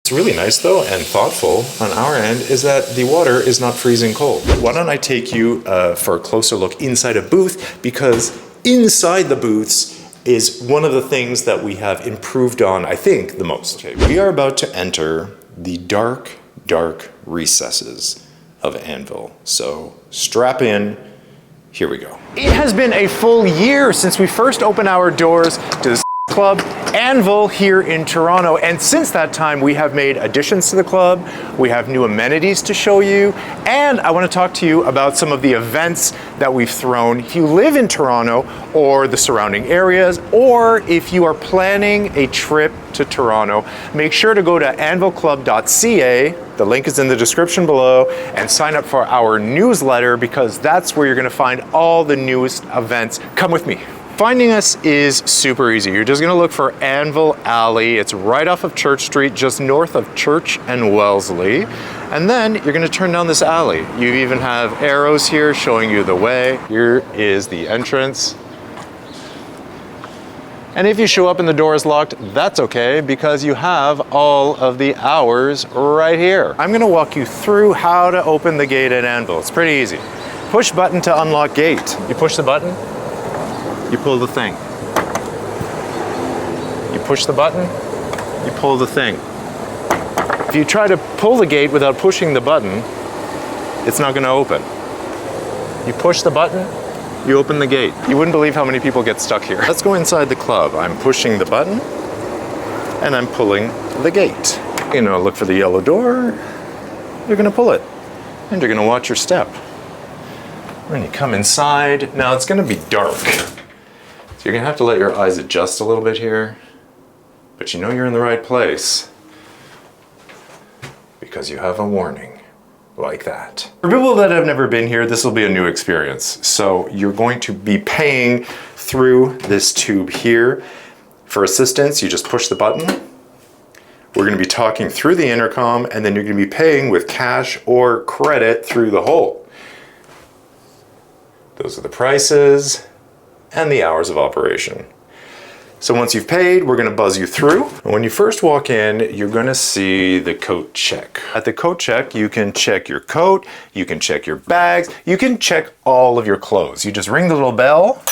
What's really nice though and thoughtful on our end is that the water is not freezing cold. Why don't I take you for a closer look inside a booth, because inside the booths is one of the things that we have improved on, I think, the most. Okay, we are about to enter the dark, dark recesses of Anvil. So strap in, here we go. It has been a full year since we first opened our doors to the club Anvil here in Toronto, and since that time we have made additions to the club, we have new amenities to show you, and I want to talk to you about some of the events that we've thrown. If you live in Toronto or the surrounding areas, or if you are planning a trip to Toronto, make sure to go to anvilclub.ca, the link is in the description below, and sign up for our newsletter, because that's where you're going to find all the newest events. Come with me. Finding us is super easy. You're just gonna look for Anvil Alley. It's right off of Church Street, just north of Church and Wellesley. And then you're gonna turn down this alley. You even have arrows here showing you the way. Here is the entrance. And if you show up and the door is locked, that's okay, because you have all of the hours right here. I'm gonna walk you through how to open the gate at Anvil. It's pretty easy. Push button to unlock gate. You push the button, you pull the thing. You push the button, you pull the thing. If you try to pull the gate without pushing the button, it's not going to open. You push the button, you open the gate. You wouldn't believe how many people get stuck here. Let's go inside the club. I'm pushing the button and I'm pulling the gate. You know, look for the yellow door, you're going to pull it, and you're going to watch your step. When you come inside, now it's going to be dark. You're gonna have to let your eyes adjust a little bit here, but you know you're in the right place because you have a warning like that. For people that have never been here, this will be a new experience. So you're going to be paying through this tube here. For assistance, you just push the button. We're gonna be talking through the intercom, and then you're gonna be paying with cash or credit through the hole. Those are the prices and the hours of operation. So once you've paid, we're gonna buzz you through. When you first walk in, you're gonna see the coat check. At the coat check, you can check your coat, you can check your bags, you can check all of your clothes. You just ring the little bell,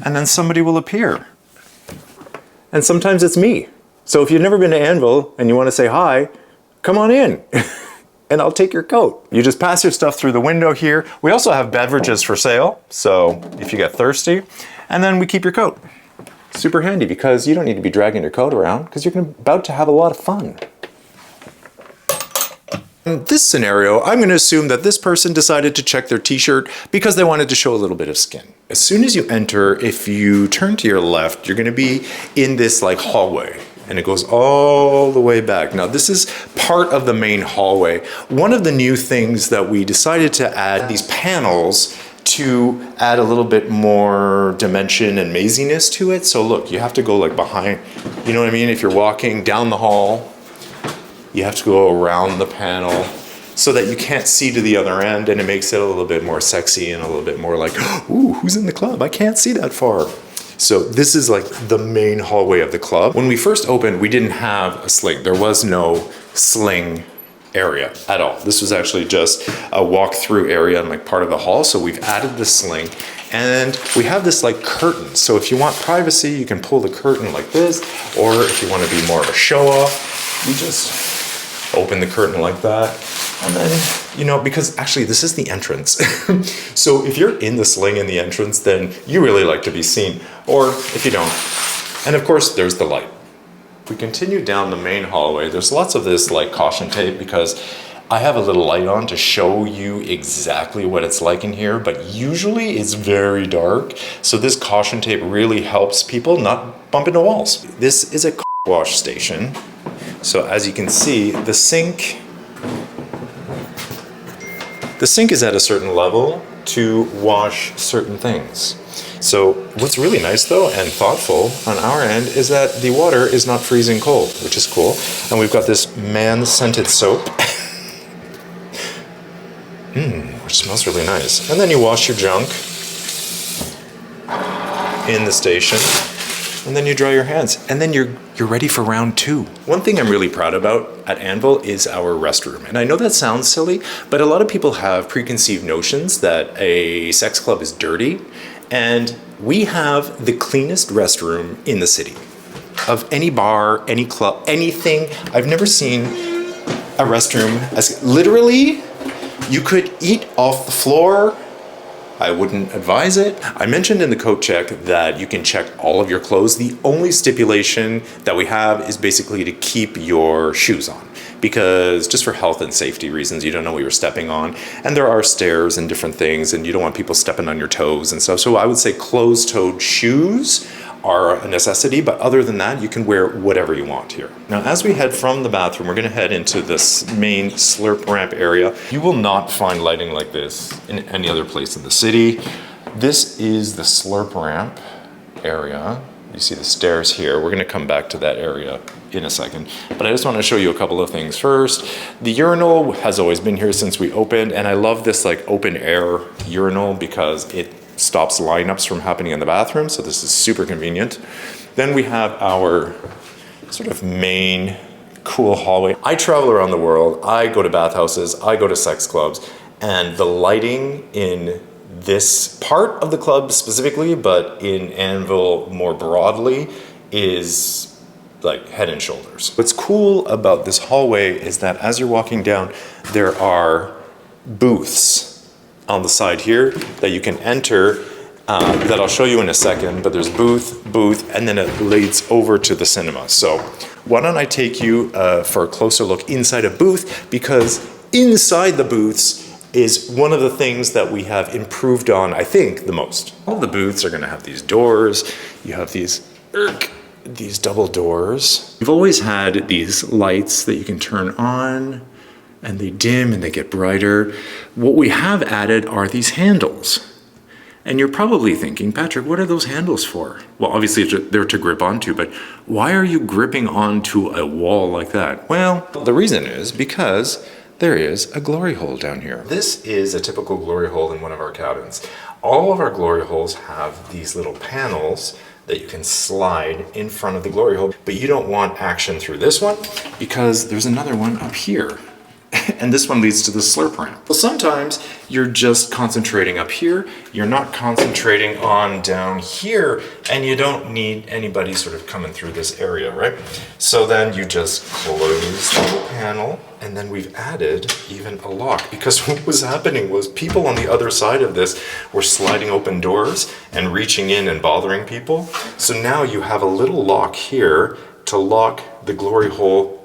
and then somebody will appear. And sometimes it's me. So if you've never been to Anvil and you wanna say hi, come on in. And I'll take your coat. You just pass your stuff through the window here. We also have beverages for sale, so if you get thirsty, and then we keep your coat. Super handy, because you don't need to be dragging your coat around, because you're about to have a lot of fun. In this scenario, I'm going to assume that this person decided to check their t-shirt because they wanted to show a little bit of skin. As soon as you enter, if you turn to your left, you're going to be in this like hallway. And it goes all the way back. Now this is part of the main hallway. One of the new things that we decided to add, these panels, to add a little bit more dimension and maziness to it. So look, you have to go like behind, you know what I mean? If you're walking down the hall, you have to go around the panel so that you can't see to the other end, and it makes it a little bit more sexy and a little bit more like, ooh, who's in the club? I can't see that far. So this is like the main hallway of the club. When we first opened, we didn't have a sling. There was no sling area at all. This was actually just a walk-through area and like part of the hall. So we've added the sling, and we have this like curtain. So if you want privacy, you can pull the curtain like this, or if you want to be more of a show-off, you just open the curtain like that. And then, you know, because actually this is the entrance. So if you're in the sling in the entrance, then you really like to be seen, or if you don't. And of course, there's the light. If we continue down the main hallway, there's lots of this like caution tape, because I have a little light on to show you exactly what it's like in here, but usually it's very dark. So this caution tape really helps people not bump into walls. This is a wash station. So as you can see, the sink is at a certain level to wash certain things. So what's really nice though and thoughtful on our end is that the water is not freezing cold, which is cool. And we've got this man-scented soap, which smells really nice. And then you wash your junk in the station. and then you dry your hands, and then you're ready for round 2. One thing I'm really proud about at Anvil is our restroom. And I know that sounds silly, but a lot of people have preconceived notions that a sex club is dirty, and we have the cleanest restroom in the city. Of any bar, any club, anything. I've never seen a restroom as literally, you could eat off the floor. I wouldn't advise it. I mentioned in the coat check that you can check all of your clothes. The only stipulation that we have is basically to keep your shoes on, because just for health and safety reasons, you don't know what you're stepping on. And there are stairs and different things, and you don't want people stepping on your toes and stuff. So I would say closed-toed shoes are a necessity, but other than that, you can wear whatever you want here. Now, as we head from the bathroom, we're gonna head into this main slurp ramp area. You will not find lighting like this in any other place in the city. This is the slurp ramp area. You see the stairs here. We're gonna come back to that area in a second, but I just want to show you a couple of things. First, the urinal has always been here since we opened, and I love this like open air urinal because it stops lineups from happening in the bathroom, so this is super convenient. Then we have our sort of main cool hallway. I travel around the world, I go to bathhouses, I go to sex clubs, and the lighting in this part of the club specifically, but in Anvil more broadly, is like head and shoulders. What's cool about this hallway is that as you're walking down, there are booths on the side here that you can enter that I'll show you in a second, but there's booth, and then it leads over to the cinema. So why don't I take you for a closer look inside a booth, because inside the booths is one of the things that we have improved on, I think, the most. All the booths are gonna have these doors. You have these double doors. We've always had these lights that you can turn on, and they dim and they get brighter. What we have added are these handles. And you're probably thinking, Patrick, what are those handles for? Well, obviously they're to grip onto, but why are you gripping onto a wall like that? Well, the reason is because there is a glory hole down here. This is a typical glory hole in one of our cabins. All of our glory holes have these little panels that you can slide in front of the glory hole, but you don't want action through this one because there's another one up here. And this one leads to the slurp ramp. Well, sometimes you're just concentrating up here, you're not concentrating on down here, and you don't need anybody sort of coming through this area, right? So then you just close the little panel, and then we've added even a lock, because what was happening was people on the other side of this were sliding open doors and reaching in and bothering people. So now you have a little lock here to lock the glory hole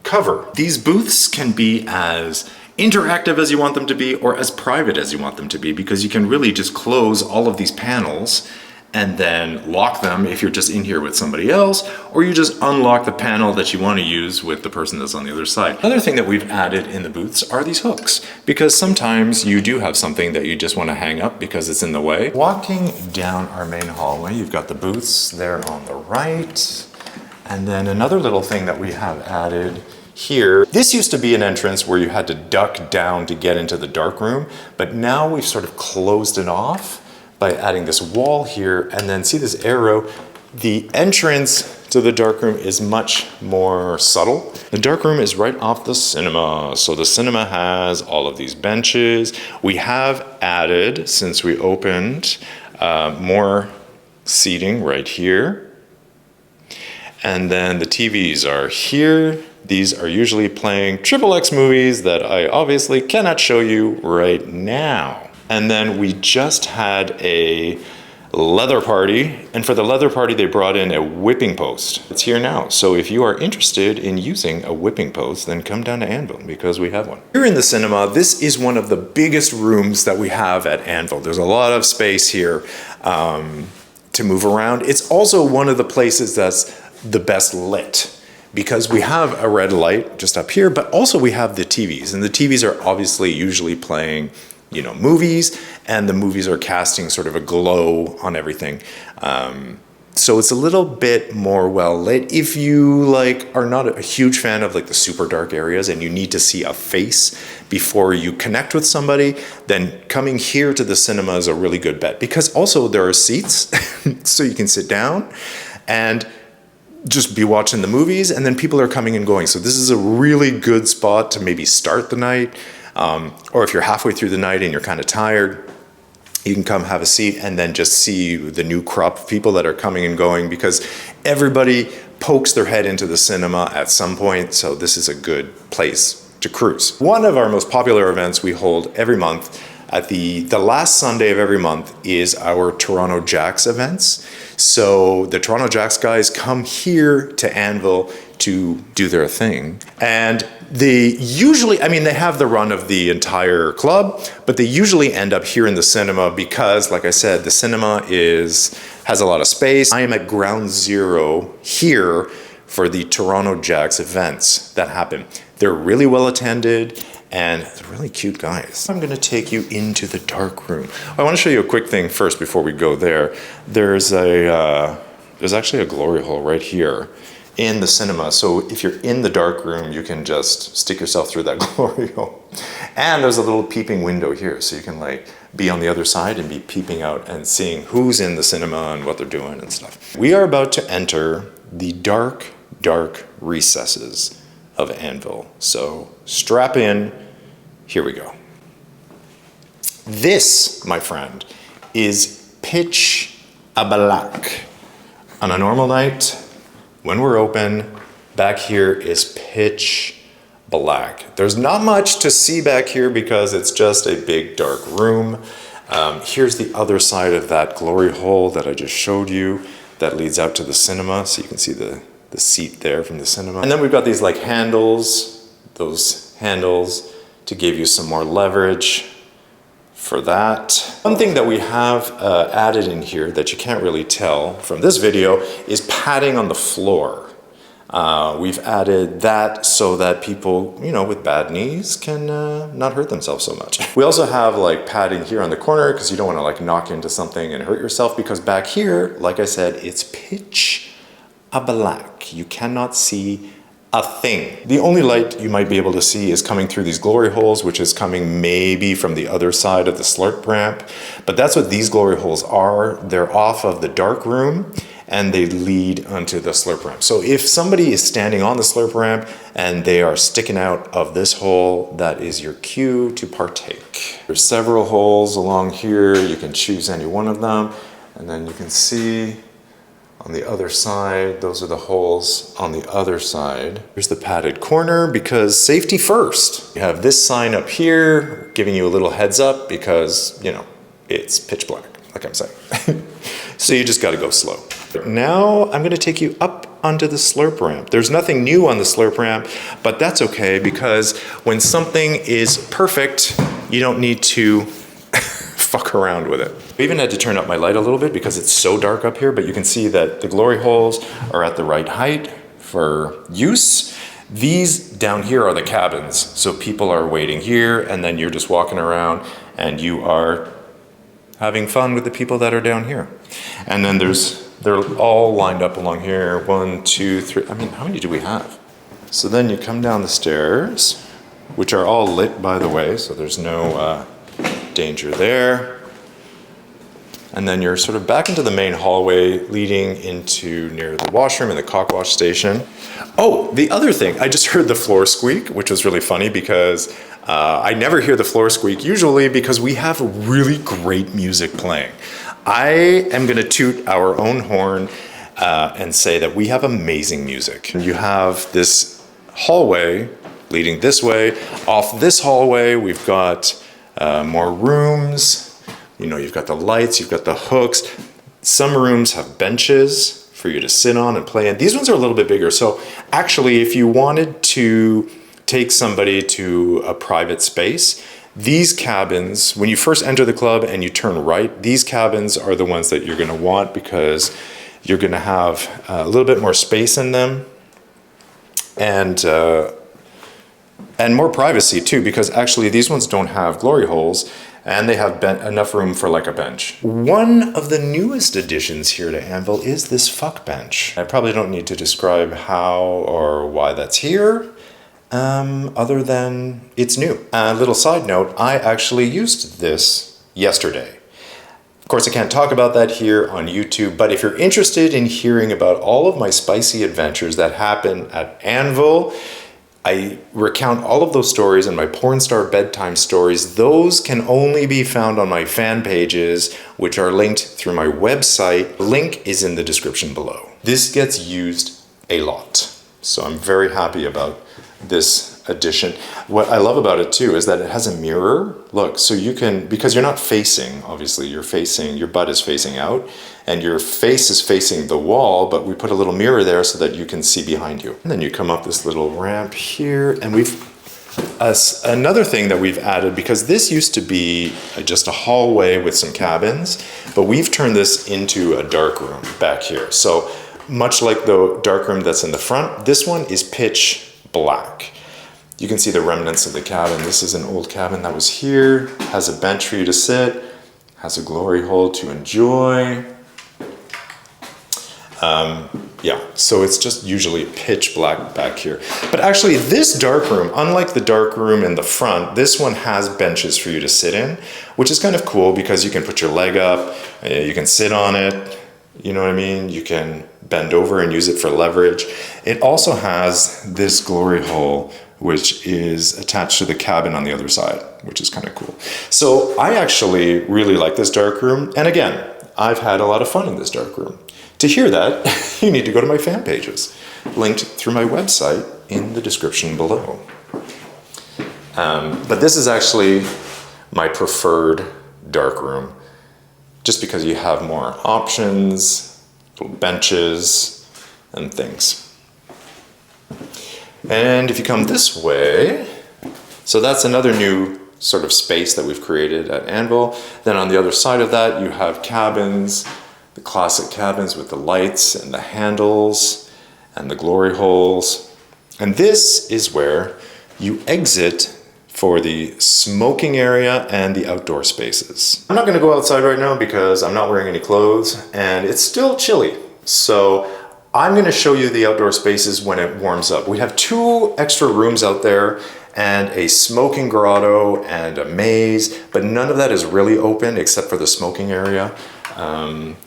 cover. These booths can be as interactive as you want them to be or as private as you want them to be, because you can really just close all of these panels and then lock them if you're just in here with somebody else, or you just unlock the panel that you want to use with the person that's on the other side. Another thing that we've added in the booths are these hooks, because sometimes you do have something that you just want to hang up because it's in the way. Walking down our main hallway, you've got the booths there on the right, and then another little thing that we have added here. This used to be an entrance where you had to duck down to get into the dark room, but now we've sort of closed it off by adding this wall here, and then see this arrow. The entrance to the dark room is much more subtle. The dark room is right off the cinema. So the cinema has all of these benches. We have added, since we opened, more seating right here. And then the TVs are here. These are usually playing XXX movies that I obviously cannot show you right now. And then we just had a leather party, and for the leather party they brought in a whipping post. It's here now, so if you are interested in using a whipping post, then come down to Anvil, because we have one. Here in the cinema, this is one of the biggest rooms that we have at Anvil. There's a lot of space here to move around. It's also one of the places that's the best lit, because we have a red light just up here, but also we have the TVs, and the TVs are obviously usually playing, you know, movies, and the movies are casting sort of a glow on everything. So it's a little bit more well lit. If you like are not a huge fan of like the super dark areas and you need to see a face before you connect with somebody, then coming here to the cinema is a really good bet, because also there are seats so you can sit down. and just be watching the movies, and then people are coming and going. So this is a really good spot to maybe start the night, or if you're halfway through the night and you're kind of tired, you can come have a seat and then just see the new crop of people that are coming and going, because everybody pokes their head into the cinema at some point, so this is a good place to cruise. One of our most popular events we hold every month at the last Sunday of every month is our Toronto Jacks events. So the Toronto Jacks guys come here to Anvil to do their thing. And they usually, I mean, they have the run of the entire club, but they usually end up here in the cinema because, like I said, the cinema has a lot of space. I am at ground zero here for the Toronto Jacks events that happen. They're really well attended, and they're really cute guys. I'm gonna take you into the dark room. I wanna show you a quick thing first before we go there. There's actually a glory hole right here in the cinema. So if you're in the dark room, you can just stick yourself through that glory hole. And there's a little peeping window here, so you can like be on the other side and be peeping out and seeing who's in the cinema and what they're doing and stuff. We are about to enter the dark, dark recesses of Anvil. So strap in, here we go. This, my friend, is pitch black. On a normal night, when we're open, back here is pitch black. There's not much to see back here because it's just a big dark room. Here's the other side of that glory hole that I just showed you that leads out to the cinema, so you can see the seat there from the cinema. And then we've got these like handles, those handles to give you some more leverage for that. One thing that we have added in here that you can't really tell from this video is padding on the floor. We've added that so that people, you know, with bad knees can not hurt themselves so much. We also have like padding here on the corner because you don't want to like knock into something and hurt yourself, because back here, like I said, it's pitch black. You cannot see a thing. The only light you might be able to see is coming through these glory holes, which is coming maybe from the other side of the slurp ramp. But that's what these glory holes are. They're off of the dark room and they lead onto the slurp ramp. So if somebody is standing on the slurp ramp and they are sticking out of this hole, that is your cue to partake. There's several holes along here. You can choose any one of them. And then you can see on the other side, those are the holes on the other side. Here's the padded corner, because safety first. You have this sign up here giving you a little heads up because, you know, it's pitch black, like I'm saying. So you just gotta go slow. Now I'm gonna take you up onto the slurp ramp. There's nothing new on the slurp ramp, but that's okay, because when something is perfect, you don't need to fuck around with it. I even had to turn up my light a little bit because it's so dark up here, but you can see that the glory holes are at the right height for use. These down here are the cabins. So people are waiting here, and then you're just walking around and you are having fun with the people that are down here. And then they're all lined up along here. 1, 2, 3, I mean, how many do we have? So then you come down the stairs, which are all lit, by the way, so there's no danger there. And then you're sort of back into the main hallway leading into near the washroom and the cock wash station. Oh, the other thing, I just heard the floor squeak, which was really funny because I never hear the floor squeak usually because we have really great music playing. I am gonna toot our own horn and say that we have amazing music. You have this hallway leading this way. Off this hallway, we've got more rooms. You know, you've got the lights, you've got the hooks. Some rooms have benches for you to sit on and play in. These ones are a little bit bigger. So actually, if you wanted to take somebody to a private space, these cabins, when you first enter the club and you turn right, these cabins are the ones that you're gonna want because you're gonna have a little bit more space in them and more privacy too, because actually these ones don't have glory holes and they have enough room for like a bench. One of the newest additions here to Anvil is this fuck bench. I probably don't need to describe how or why that's here, other than it's new. A little side note, I actually used this yesterday. course, I can't talk about that here on YouTube, but if you're interested in hearing about all of my spicy adventures that happen at Anvil, I recount all of those stories in my porn star bedtime stories. Those can only be found on my fan pages, which are linked through my website. The link is in the description below. This gets used a lot, so I'm very happy about this addition. What I love about it too is that it has a mirror. Look, so you can, because you're not facing, obviously you're facing, your butt is facing out and your face is facing the wall, but we put a little mirror there so that you can see behind you. And then you come up this little ramp here, and another thing that we've added, because this used to be just a hallway with some cabins, but we've turned this into a dark room back here. So much like the dark room that's in the front, this one is pitch black. You can see the remnants of the cabin. This is an old cabin that was here, has a bench for you to sit, has a glory hole to enjoy. Yeah, so it's just usually pitch black back here. But actually this dark room, unlike the dark room in the front, this one has benches for you to sit in, which is kind of cool because you can put your leg up, you can sit on it, you know what I mean? You can bend over and use it for leverage. It also has this glory hole, which is attached to the cabin on the other side, which is kind of cool. So I actually really like this dark room. And again, I've had a lot of fun in this dark room. To hear that, you need to go to my fan pages, linked through my website in the description below. But this is actually my preferred dark room, just because you have more options, little benches and things. And if you come this way, so that's another new sort of space that we've created at Anvil. Then on the other side of that, you have cabins, the classic cabins with the lights and the handles and the glory holes. And this is where you exit for the smoking area and the outdoor spaces. I'm not gonna go outside right now because I'm not wearing any clothes and it's still chilly. So I'm gonna show you the outdoor spaces when it warms up. We have 2 extra rooms out there and a smoking grotto and a maze, but none of that is really open except for the smoking area.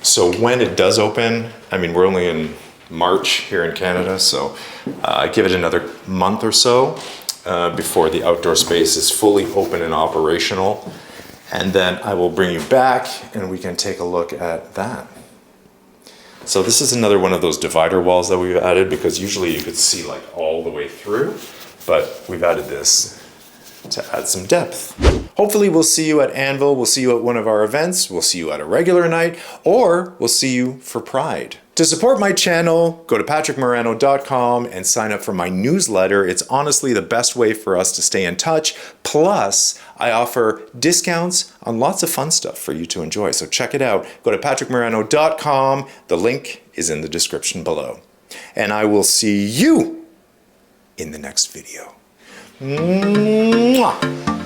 So when it does open, I mean, we're only in March here in Canada, so give it another month or so before the outdoor space is fully open and operational. And then I will bring you back and we can take a look at that. So this is another one of those divider walls that we've added, because usually you could see like all the way through, but we've added this to add some depth. Hopefully we'll see you at Anvil, we'll see you at one of our events, we'll see you at a regular night, or we'll see you for Pride. To support my channel, go to patrickmarano.com and sign up for my newsletter. It's honestly the best way for us to stay in touch. Plus, I offer discounts on lots of fun stuff for you to enjoy. So check it out. Go to patrickmarano.com. The link is in the description below. And I will see you in the next video. Mwah!